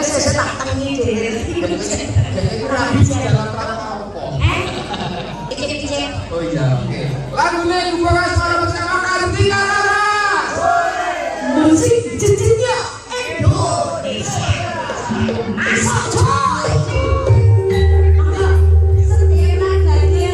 Wis tak tengi dhewe. Jadi rabi dalam rangka apa? Icip-icip. Oh iya, oke. Lagune dibuka suara bersama Kartika Laras. Musik jenjangnya Indonesia. Asal coy. Setiap naganya.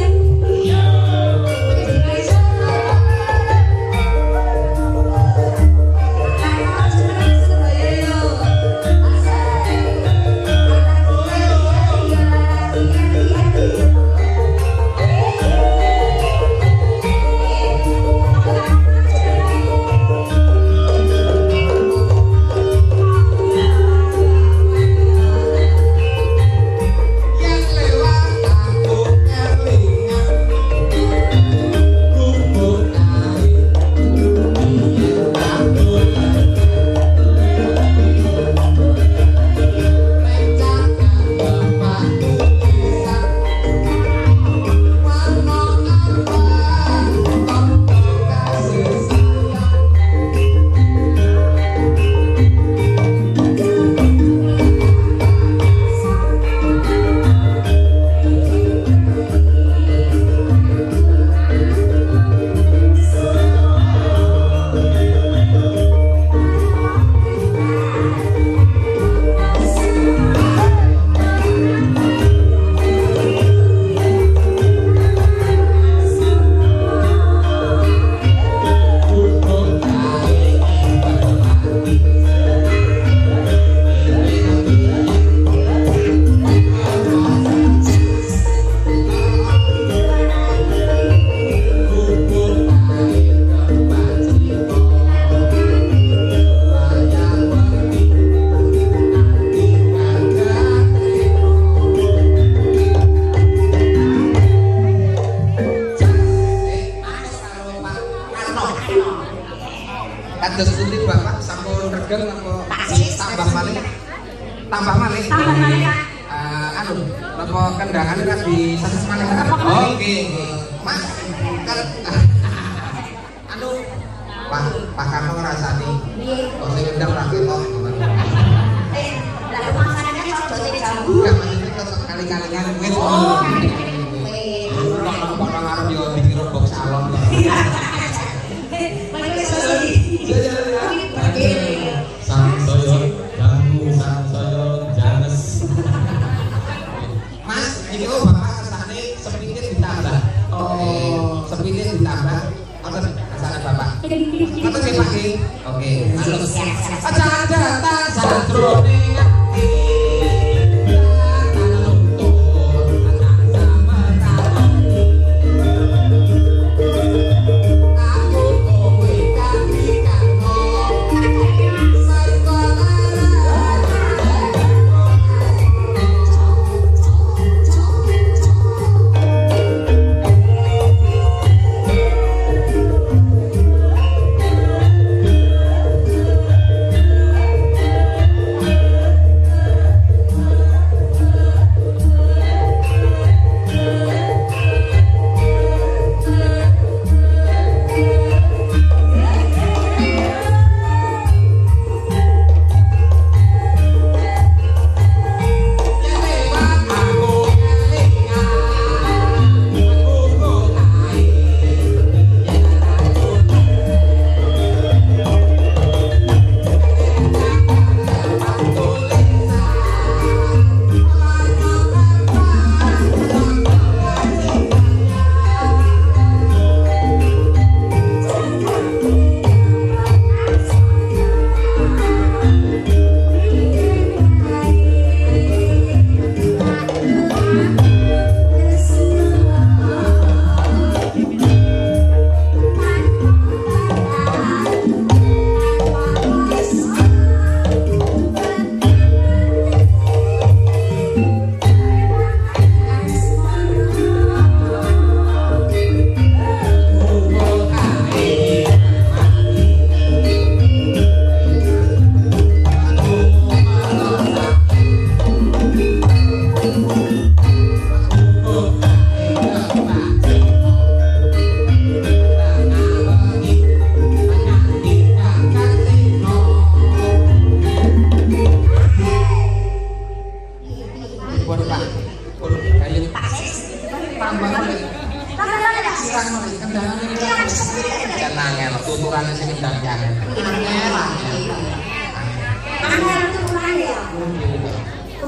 Kados pundi Bapak sampun regeng napa tambah malih? Tambah malih. Anu, napa kendangane ras disasas malih? Oke. Mas, kan anu Pak Karno ngrasani. Kok sing ndang ra ketok. Lah makanannya kok dadi jambu. Enggak maksudnya kok kali-kalian wis. Kok nang arep yo dikira box salon. Sangsaya jamu sangsaya janes. Mas, iki kok Bapak kersane sepintir ditambah. Sepintir ditambah. Ngoten kersane Bapak. Ngoten nggih Pak nggih. Oke, halus. Aja datang sadrone ati.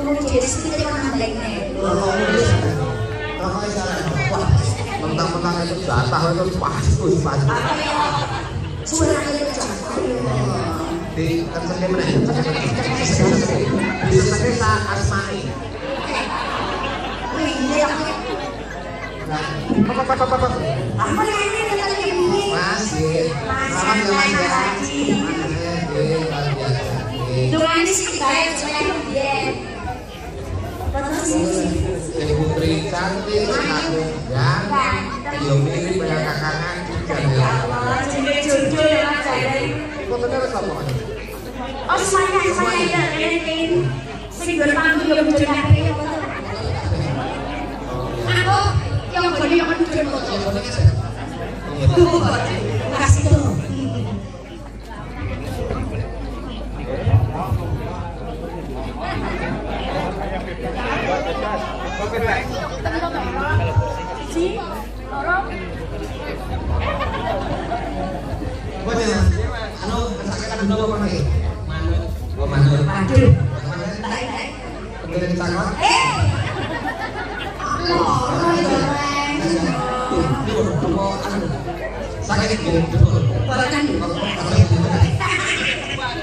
ngomong jadi sedikit yang baiknya. Rokoknya salah. Wah, mentang-mentang itu jatah itu pas. Suara itu jatuh. Di tersedia mana? Di tersedia asmai. Wih, ini yang apa ini katanya begini? Masih. Dengan sih kayak saya dia. Ibu Tri cantik, aku ganteng, yo mirip kayak kakangan juga ya. Allah, jenis jodoh ya mas saya. Kok bener sama? Oh semuanya ya, ini sing berpanggung yang jodoh ya betul. Aku yang jodoh yang jodoh. Kasih tuh.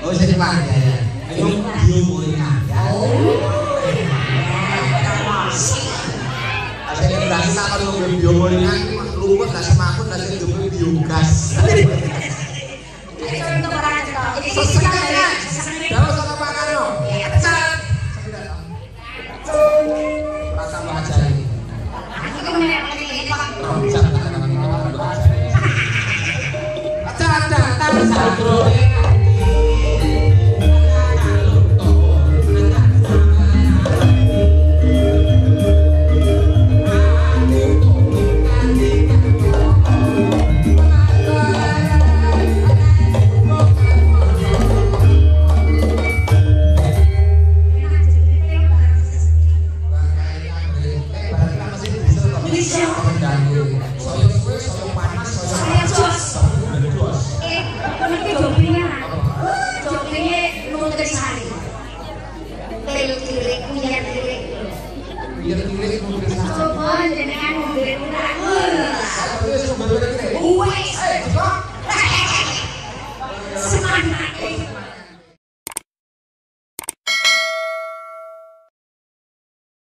Oh, jadi Pak. Ayo, dia mulai Asal dari apa lu biomolingan lumpur nasi makut nasi jumlah biogas. Jauh sama Pak Karno. Rasa bahagia ini. Coba jenengan mobil